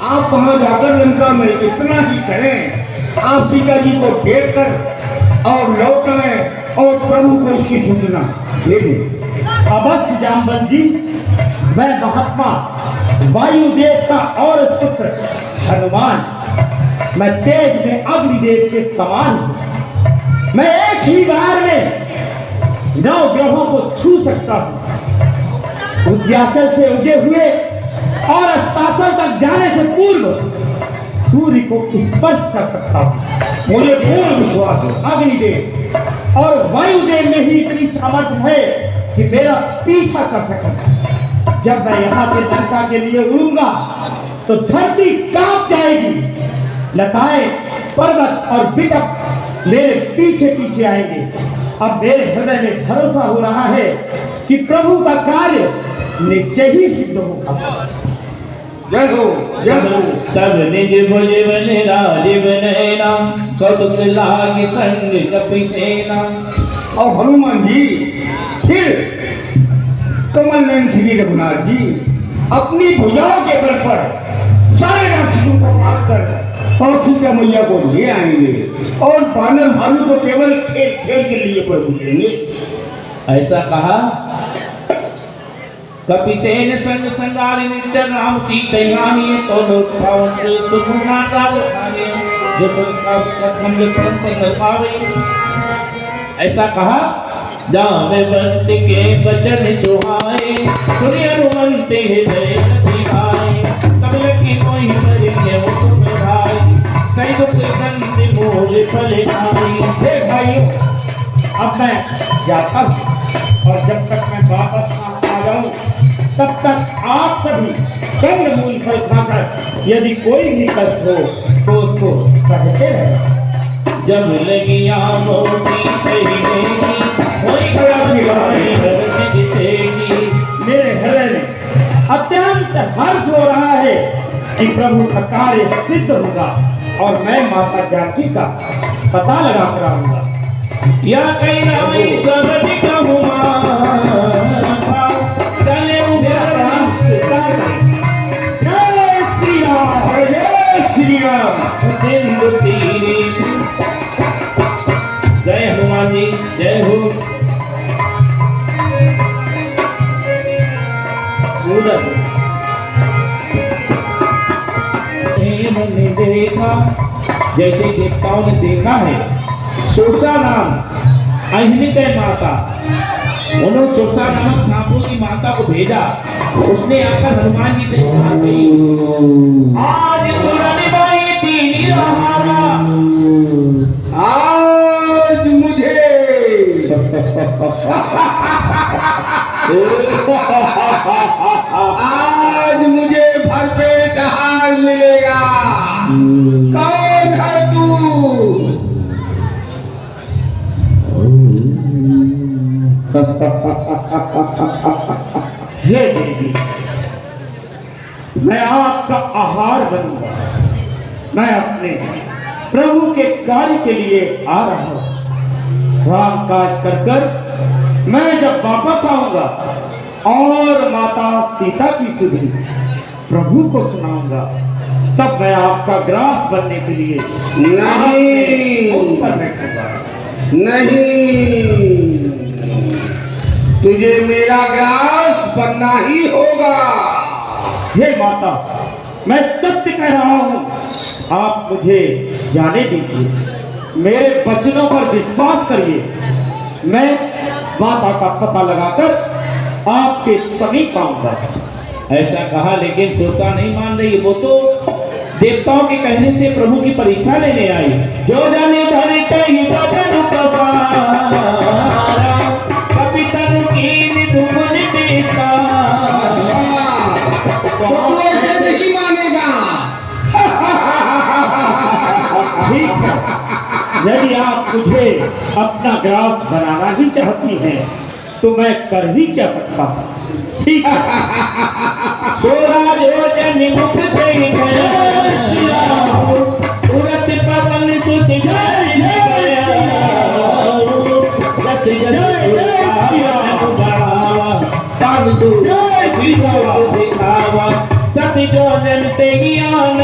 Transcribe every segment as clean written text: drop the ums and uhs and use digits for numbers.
आप वहां जाकर लंका में इतना ही करें, आप सीता जी को देख कर और लौट आए और प्रभु को इसकी सूचना दे दें। अवश्य जामवंत जी, मैं महात्मा वायुदेव का और पुत्र हनुमान, मैं तेज में अग्निदेव के समान हूँ। मैं एक ही बार में 9 ग्रहों को छू सकता हूँ। उद्याचल से उगे हुए और अस्ताचल तक जाने से पूर्व सूर्य को स्पर्श कर सकता हूँ। मुझे पूर्ण विश्वास है अग्निदेव और वायुदेव में ही इतनी सामर्थ्य है कि मेरा पीछा कर सकें। जब मैं यहाँ से लंका के लिए उड़ूंगा तो धरती कांप जाएगी, लताएं, पर्वत और बिटक मेरे पीछे पीछे आएंगे। अब मेरे हृदय में भरोसा हो रहा है कि प्रभु का कार्य निश्चय ही सिद्ध होगा। जय हो, जय हो। तब निज भुज बन राजीव नैना, कौतुक लागे संग कपिसेना। और हनुमान जी फिर कमल नयन श्री रघुनाथ जी अपनी भुजाओं के बल पर सारे राक्षसों को मारकर और सीता मैया को ले आएंगे और बानर भालू को केवल खेल खेल के लिए प्रभु लेंगे। ऐसा कहा। कपिसेन संग संगारि निश्चर राम सीतयानी, तो लोग पावन से सुगुना दाल खाने, जो संका प्रथम परम पावे। ऐसा कहा। जामवंत के वचन सुहाए, सुनि हनुमंत हृदय बिहाए। तब लखी मोहि मरि गयो तुम भाई, कई दुख दंड मोर फल खाई। हे भाइयों, अब मैं जाता हूँ और जब तक मैं वापस आ जाऊं तब तक आप सभी कंद मूल फल खाकर यदि कोई भी कष्ट हो तो उसको सहते रहे। जब लगिया मोती सही मेरे हृदय में अत्यंत हर्ष हो रहा है कि प्रभु का कार्य सिद्ध होगा और मैं माता जानकी का पता लगा कर आऊंगा। या कई रामी सबद कहूमा, चले जय श्री राम, जय श्री राम। जय हनुमान जी, जय हो। मैंने देखा, जैसे देवताओं ने देखा है, सोसा नाम अहिनित माता, उन्होंने सोसा नामक सांपों की माता को भेजा। उसने आकर हनुमान जी से कहा कि आज सुरनिभाई दीनी हमारा, आज मुझे आज मुझे भरपेट आहार मिलेगा। कौन है तू? हे देवी, मैं आपका आहार बनूंगा। मैं अपने प्रभु के कार्य के लिए आ रहा हूं। राम काज कर कर मैं जब वापस आऊंगा और माता सीता की सुधि प्रभु को सुनाऊंगा, तब मैं आपका ग्रास बनने के लिए नहीं ऊपर बैठूंगा। नहीं, तुझे मेरा ग्रास बनना ही होगा। हे माता, मैं सत्य कह रहा हूं, आप मुझे जाने दीजिए। मेरे वचनों पर विश्वास करिए। मैं माता का पता लगाकर आपके समीप आऊंगा। ऐसा कहा, लेकिन सोसा नहीं मान रही। वो तो देवताओं के कहने से प्रभु की परीक्षा लेने आई। जो जाने धरते ही भजन पवारा, कभी तन कीन धुन देता। तो ऐसे नहीं मानेगा। ठीक है, यदि आप मुझे अपना ग्रास बनाना ही चाहती हैं तो मैं कर ही क्या सकता हूँ। ठीक है। सोरा योजन मुख उड़त पवन सुत दिखावा, सत जो जन ते ज्ञान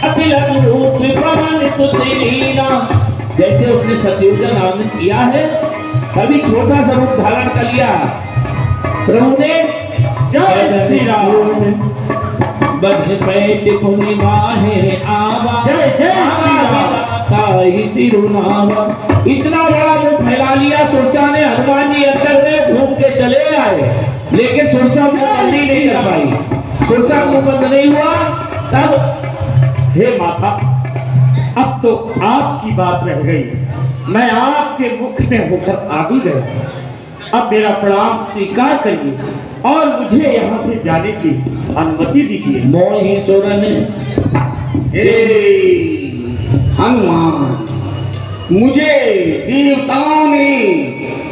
अखिल रूप पवन सुशीला। जैसे उसने सतयुग का नाम किया है, कभी छोटा सा रूप धारण कर लिया प्रभु ने। जय श्री राम। बदन पैट खुनी माहे आवा, जय जय श्री राम। ताई सिरुनावा। इतना बड़ा मुंह फैला लिया सुरसा ने, हनुमान जी अंदर में घूम के चले आए, लेकिन सुरसा मुंह बंद ही नहीं कर पाई। सुरसा मुंह बंद नहीं हुआ। तब हे माता, अब तो आपकी बात रह गई, मैं आपके मुख में होकर आ भी गया। अब मेरा प्रणाम स्वीकार करिए और मुझे यहाँ से जाने की अनुमति दीजिए। मोहि सुरन हे हनुमान, मुझे देवताओं ने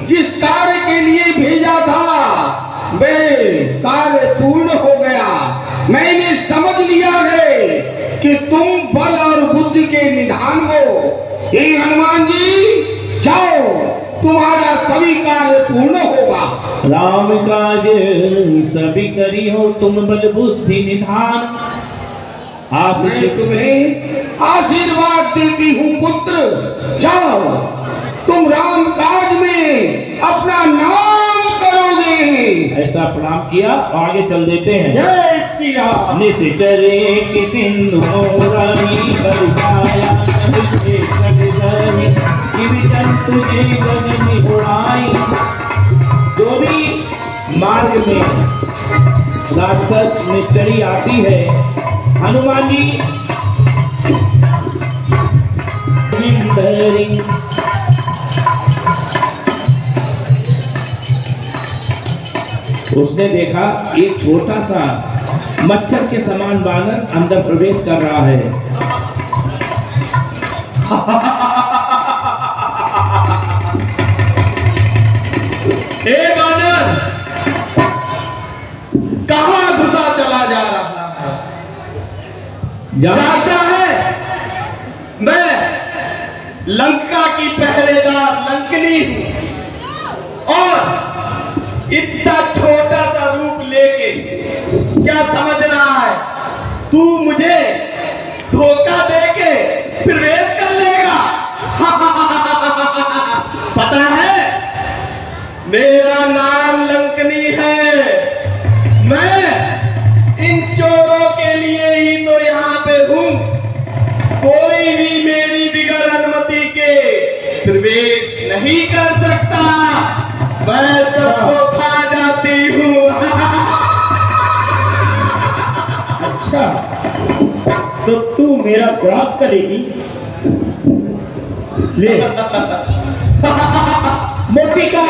जिस कार्य के लिए भेजा था वे कार्य पूर्ण हो गया। मैंने समझ लिया है कि तुम बल और बुद्धि के निधान हो। हे हनुमान जी, जाओ, तुम्हारा सभी कार्य पूर्ण होगा। राम काज सभी करी हो, तुम बल बुद्धि निधान। मैं तुम्हें आशीर्वाद देती हूँ पुत्र, जाओ, तुम राम काज में अपना नाम करोगे। ऐसा प्रणाम किया, आगे चल देते हैं। जय श्री राम। निश्चरे कि सिंधु मोरारी बरसाया, निश्चय कटधरी जीवितन तुझे गगन उड़ाई। जो भी मार्ग में राक्षस निश्चरी आती है, हनुमान जी जिंदरी। उसने देखा एक छोटा सा मच्छर के समान बानर अंदर प्रवेश कर रहा है। हे बानर, कहाँ घुसा चला जा रहा है? जानता है मैं लंका की पहरेदार लंकनी हूं, और इतना छोटा सा रूप लेके क्या समझ रहा है तू मुझे धोखा देके प्रवेश कर लेगा? पता है मेरा नाम लंकनी है। मैं इन चोरों के लिए ही तो यहाँ पे हूँ। कोई भी मेरी बिगर अनुमति के प्रवेश नहीं कर सकता। मैं सबको खा जाती हूँ। अच्छा, तो तू मेरा क्रॉस करेगी? ले मोटी का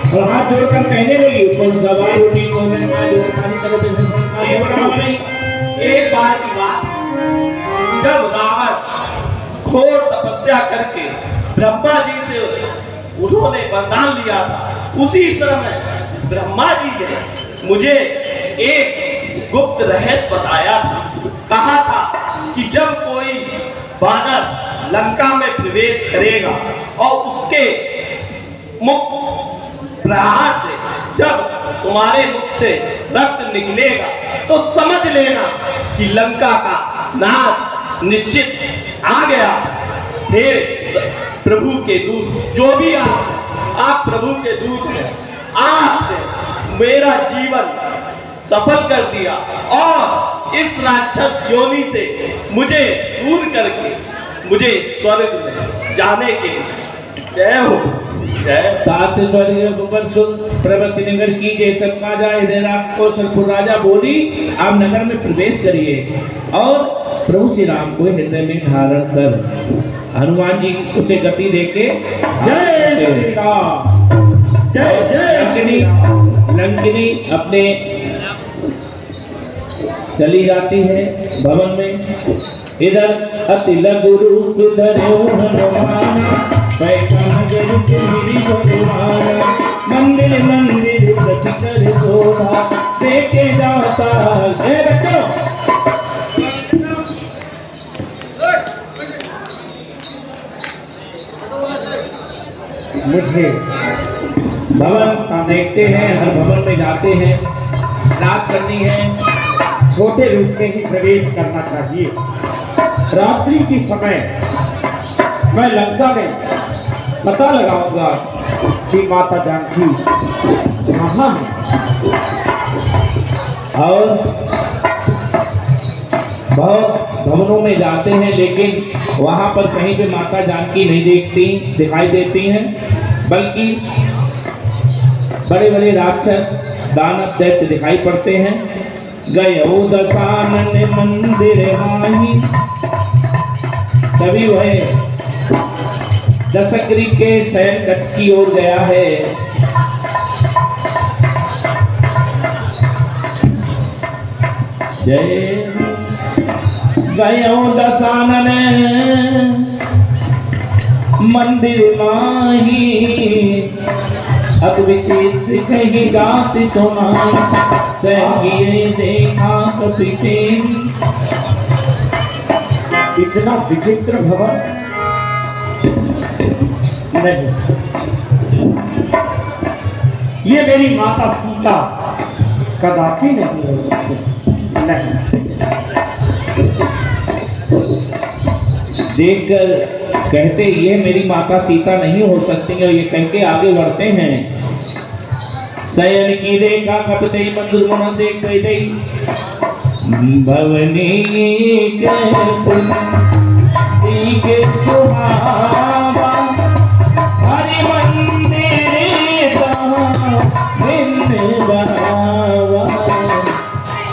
और हाथ जोड़कर कहने लगी, कौन सवाल होगी, कौन एक बार की बात, जब रावण घोर तपस्या करके ब्रह्मा जी से उन्होंने वरदान लिया था, उसी समय ब्रह्मा जी ने मुझे एक गुप्त रहस्य बताया था। कहा था कि जब कोई बानर लंका में प्रवेश करेगा और उसके मुख प्रहार से जब तुम्हारे मुख से रक्त निकलेगा तो समझ लेना कि लंका का नाश निश्चित आ गया। हे प्रभु के दूत, जो भी आप प्रभु के दूत हैं, आपने मेरा जीवन सफल कर दिया और इस राक्षस योनि से मुझे दूर करके मुझे स्वर्ग में जाने के लिए जय हो। सात स्वर्ग प्रवसी नगर की जय सबका जाए को सरपुर राजा बोली, आप नगर में प्रवेश करिए और प्रभु श्री राम को हृदय में धारण कर। हनुमान जी उसे गति देके जय श्री राम, जय जय। लंकिनी अपने चली जाती है भवन में। इधर अति लघु रूप धरो हनुमान, मंदिर मंदिर प्रति कर शोभा देखे जाता है। बच्चों मुझे भवन हम देखते हैं, हर भवन में जाते हैं, रात करनी है, छोटे रूप में ही प्रवेश करना चाहिए। रात्रि की समय मैं लंका में पता लगाऊंगा कि माता जानकी कहाँ है। और बहुत भवनों में जाते हैं, लेकिन वहां पर कहीं पे माता जानकी नहीं दिखाई देती हैं, बल्कि बड़े बड़े राक्षस दानव दैत्य दिखाई पड़ते हैं। गयो दशानन मंदिर माही, तभी वह दशग्री के शयन कक्ष की ओर गया है। जय गयो दशानन मंदिर माही, अब विचित्र कही गात सुनाई, सहिए देखा कपिते। इतना विचित्र भवन नहीं, ये मेरी माता सीता कदापि नहीं हो सकती। नहीं, देखकर कहते ये मेरी माता सीता नहीं हो सकती है, ये कह के आगे बढ़ते हैं। शयन की देखा कपते मंदिर मन देख गई, भवनी के सुहावा, हरि मंदिर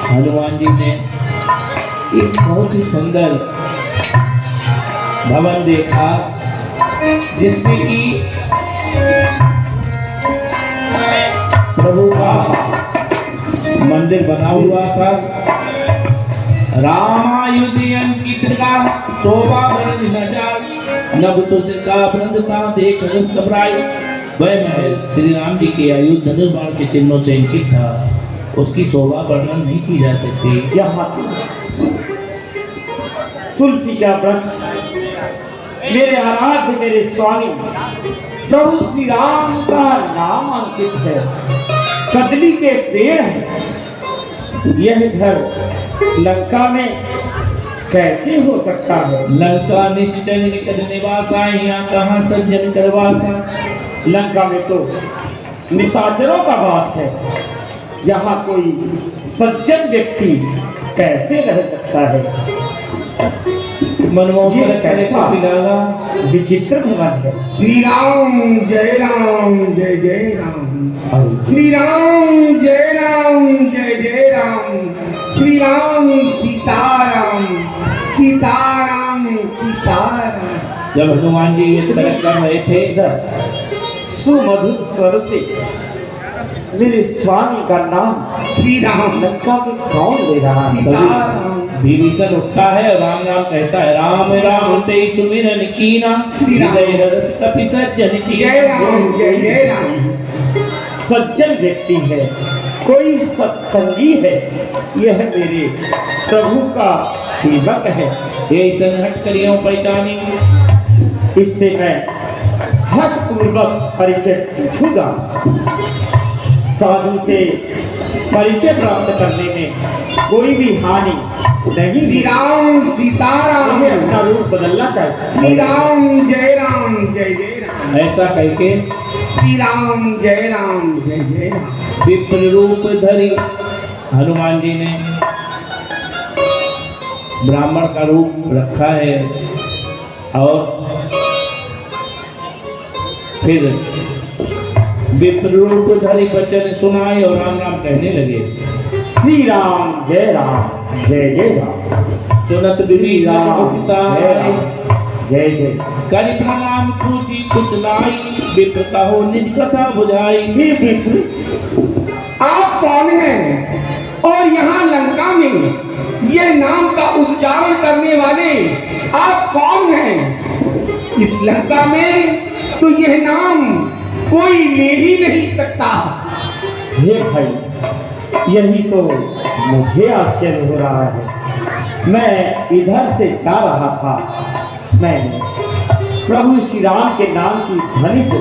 हनुमान जी ने एक बहुत ही सुंदर भवन देखा, जिसमें कि प्रभु का मंदिर बना हुआ था। रामायुध अंकित का शोभा बरन नजार, नभ तुझका वृंदता देख रस घबराई। वह महल श्री राम जी के आयुध धनुष बाण के चिन्हों से अंकित था, उसकी शोभा वर्णन नहीं की जा सकती। यहाँ तुलसी का वृक्ष मेरे आराध्य मेरे स्वामी प्रभु श्री राम का नाम अंकित है, कदली के पेड़ है। यह घर लंका में कैसे हो सकता है? लंका निश्चय निकट निवासा, यहाँ कहाँ सज्जन करवासा। लंका में तो निशाचरों का वास है, यहाँ कोई सज्जन व्यक्ति कैसे रह सकता है? मनमोहन कैसा विचित्र भवन है। श्री राम जय राम जय जय राम, श्री राम जय राम जय जय राम, श्री राम सीताराम सीताराम सीताराम। जब हनुमान जी ये तरह कर रहे थे, सुमधुर स्वर से मेरे स्वामी का नाम श्री राम लंका में कौन ले रहा है? सीताराम। विभीषण उठता है और राम राम कहता है, राम राम ते सुमिरन कीना, श्री राम। हृदय रस कपि सज्जन की। जय राम जय जय राम। सज्जन व्यक्ति है, कोई सत्संगी है, यह मेरे प्रभु का सेवक है। ये संहट करियो पहचानी, इससे मैं हठ पूर्वक परिचय पूछूंगा। साधु से परिचय प्राप्त करने में कोई भी हानि नहीं। श्री राम सीताराम। मुझे अपना रूप बदलना चाहिए। श्री राम जय राम जय जय राम। ऐसा कह के श्री राम जय राम जय जय राम। विप्र रूप धरी हनुमान जी ने ब्राह्मण का रूप रखा है, और फिर विप्र रूप धरी वचन सुनाए और राम राम कहने लगे। श्री राम जय जय राम। सुनत विभीषण जय राम जय जय। करि प्रणाम पूजी कुचलाई, विप्र कहो निज कथा बुझाई। हे विप्र, आप कौन हैं? और यहाँ लंका में ये नाम का उच्चारण करने वाले आप कौन हैं? इस लंका में तो यह नाम कोई ले ही नहीं सकता। हे भाई, यही तो मुझे आश्चर्य हो रहा है। मैं इधर से जा रहा था, मैंने प्रभु श्री राम के नाम की ध्वनि से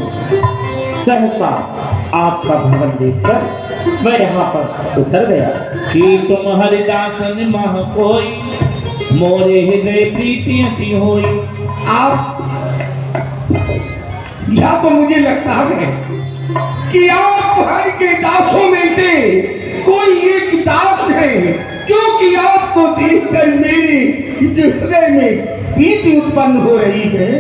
सहसा आपका भवन देखकर मैं यहाँ पर उतर गया कि तुम हरिदासन मह कोई मोरे हृदय प्रीति सी होई। आप या तो मुझे लगता है कि आप हर के दासों में से कोई एक दास है, क्योंकि आपको देखकर मेरे हृदय में प्रीति उत्पन्न हो रही है।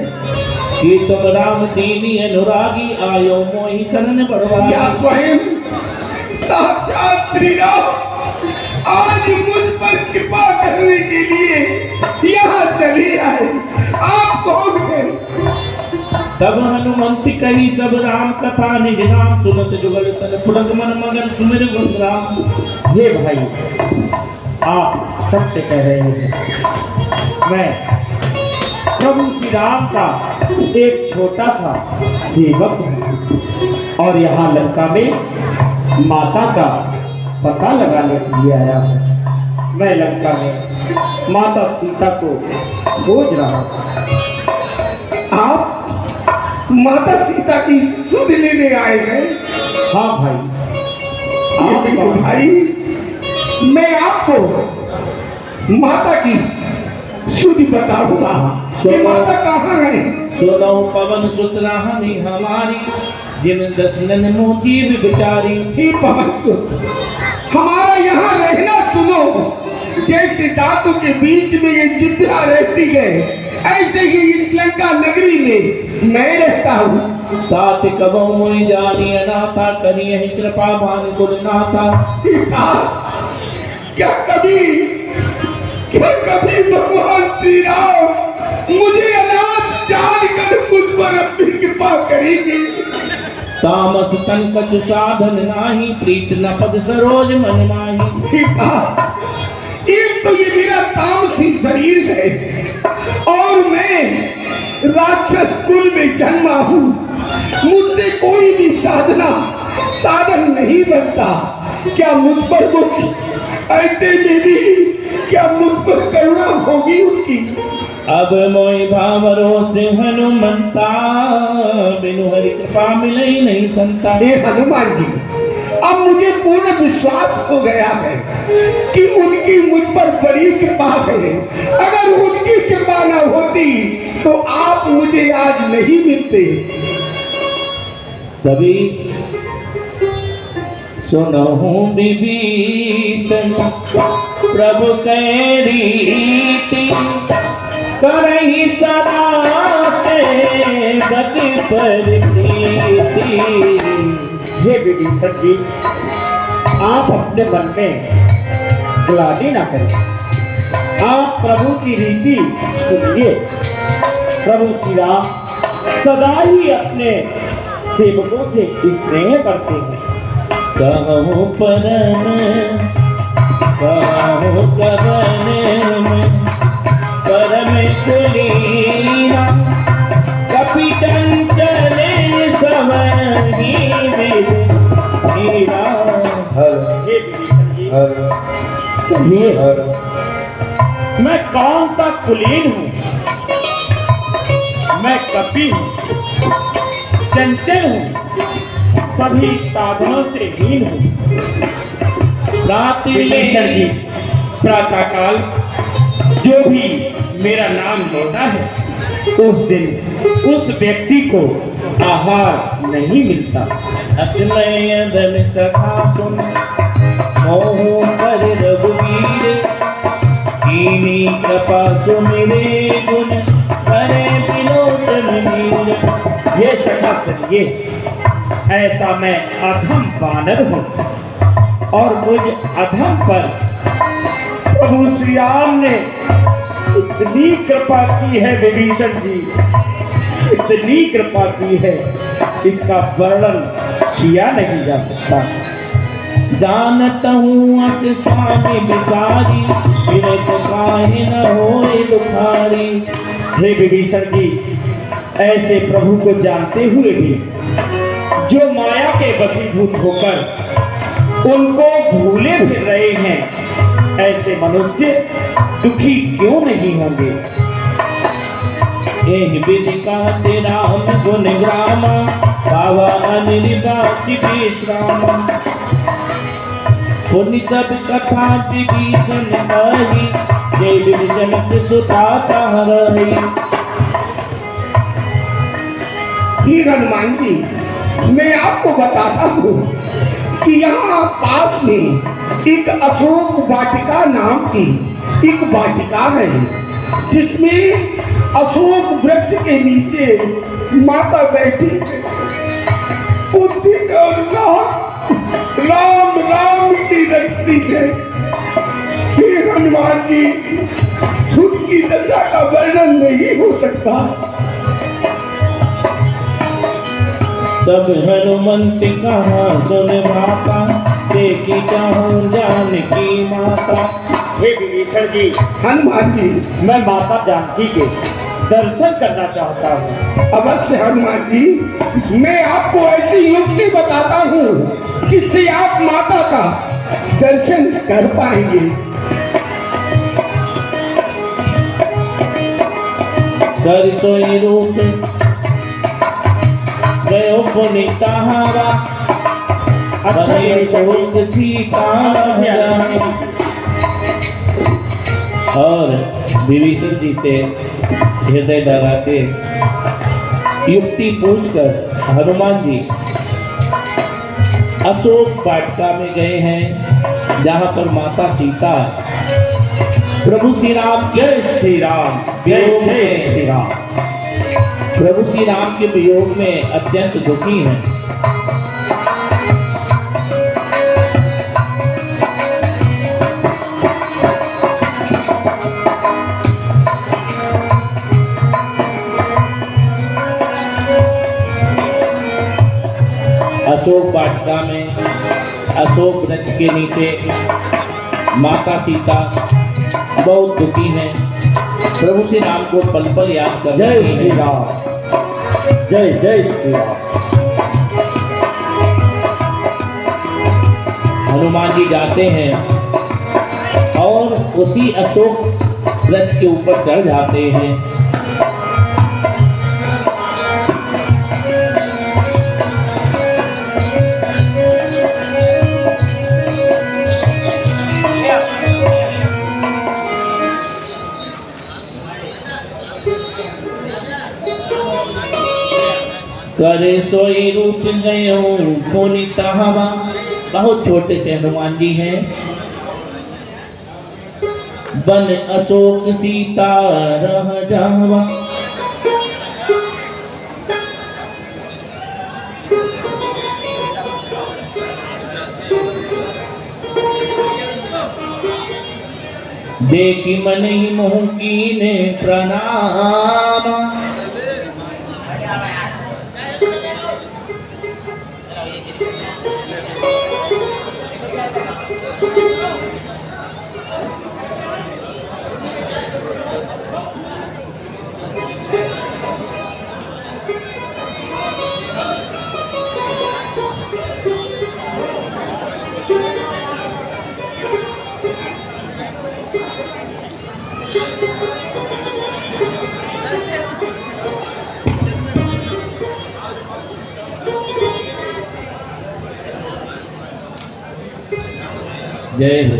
कि तुम राम दीनी अनुरागी आयो मोहि करन या बड़वाई। स्वयं साक्षात श्री राम आज मुझ पर कृपा करने के लिए यहाँ चले आए। आप कौन हैं? तब हनुमंत कही सब राम कथा निज नाम सुनत जुगल तन पुलक मन मगन सुमिर गुण राम। ये भाई आप सत्य कह रहे हैं। मैं प्रभु श्री राम का एक छोटा सा सेवक हूँ और यहाँ लंका में माता का पता लगाने के लिए आया हूँ। मैं लंका में माता सीता को खोज रहा हूँ। आप माता सीता की सुध लेने आए हैं? हाँ भाई, आप आप कौन? भाई मैं आपको माता की सुध बताऊंगा कि माता कहाँ है। सुनो पवन सुत राहनी हमारी जिन दसनन मोती विचारी। हे पवन सुत, हमारा यहाँ रहना सुनो। जैसे दांतों के बीच में ये जिद्रा रहती है, ऐसे ही इस लंका नगरी में मैं रहता हूँ। सात कबो मोहि जानी अनाथा करिए ही कृपा मान गुण नाथा। पिता, क्या कभी भगवान श्री राम मुझे अनाथ जानकर मुझ पर अपनी कृपा करेंगे? तामस तन कछु साधन नाही प्रीत न पद सरोज मन माही। पिता, एक तो ये मेरा तामसी शरीर है और मैं राक्षस कुल में जन्मा हूँ। मुझसे कोई भी साधन नहीं बनता। क्या मुझ पर दुख ऐसे में भी क्या मुझ पर करुणा होगी उनकी? अब मोहि भावरो से हनुमंता बिनु हरि कृपा मिले नहीं संता। हे हनुमान जी, अब मुझे पूर्ण विश्वास हो गया है कि उनकी मुझ पर बड़ी कृपा है। अगर उनकी कृपा न होती तो आप मुझे आज नहीं मिलते। तभी सुनो विभीषण प्रभु कै रीति करहि सदा ते गति पर प्रीति। हे विभीषण जी, आप अपने मन में ग्लानि ना करें। आप प्रभु की रीति सुनिए। प्रभु श्री राम सदा ही अपने सेवकों से स्नेह करते हैं। कहो परम कहो कवन परम कुलीना कपि चंचले समहि वीरा। हे विभीषण जी, कहिए मैं कौन सा कुलीन हूँ? मैं कपि हूँ, चंचल हूँ, सभी साधनों से हीन हूँ। विभीषण जी, प्रातः काल जो भी मेरा नाम लेता है उस दिन उस व्यक्ति को आहार नहीं मिलता। असमय धन सखा सुन मोह पर रघुवीर कीनी कृपा सुमिरे गुण करे बिलोचन नीर। ये सखा सुनिए, ऐसा मैं अधम वानर हूँ और मुझ अधम पर प्रभु श्री राम ने इतनी कृपा की है। विभीषण जी, इतनी कृपा की है, इसका वर्णन किया नहीं जा सकता। जानत हूँ अस स्वामी बिसारी बिरत काहे न होए दुखारी। हे विभीषण जी, ऐसे प्रभु को जानते हुए भी जो माया के वशीभूत होकर उनको भूले फिर रहे हैं, ऐसे मनुष्य दुखी क्यों नहीं होंगे? एहि विधि कहते राम गुण ग्रामा पावा अनिर्वाच विश्राम। पुण्य सब कथा विभीषण कही जय विधि जनक सुता रही। ठीक हनुमान जी, मैं आपको बताता हूँ कि यहाँ पास में एक अशोक वाटिका नाम की एक वाटिका है, जिसमें अशोक वृक्ष के नीचे माता बैठी कुत्ती और राम राम की रखती है। हे हनुमान जी, उनकी दशा का वर्णन नहीं हो सकता। सब हनुमंत कहा सुन माता देखी चाहूं जानकी माता। हे विभीषण जी, हनुमान जी, मैं माता जानकी के दर्शन करना चाहता हूँ। अवश्य हनुमान जी, मैं आपको ऐसी युक्ति बताता हूँ जिससे आप माता का दर्शन कर पाएंगे। कर सोई रूप गयो पुनीता हवा अच्छा बहुत सीता और विभीषण जी से हृदय लगा के युक्ति पूछकर हनुमान जी अशोक वाटिका में गए हैं, जहाँ पर माता सीता प्रभु श्री राम जय श्री राम, जय जय श्री राम। प्रभु श्री राम के वियोग में अत्यंत दुखी हैं। अशोक वाटिका में अशोक वृक्ष के नीचे माता सीता बहुत दुखी हैं। प्रभु श्री राम को पल पल याद कर जय श्री राम, जय जय श्री राम। हनुमान जी जाते हैं और उसी अशोक वृक्ष के ऊपर चढ़ जाते हैं। करे सोई रूप गयो पुनीता हवा। बहुत छोटे से हनुमान जी हैं। बन अशोक सीता रह जावा। देखी मन ही मोह कीने प्रणाम। जय हो।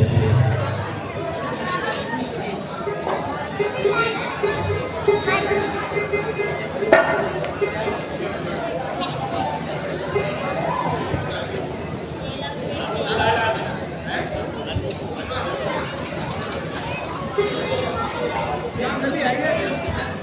जल्दी आइए।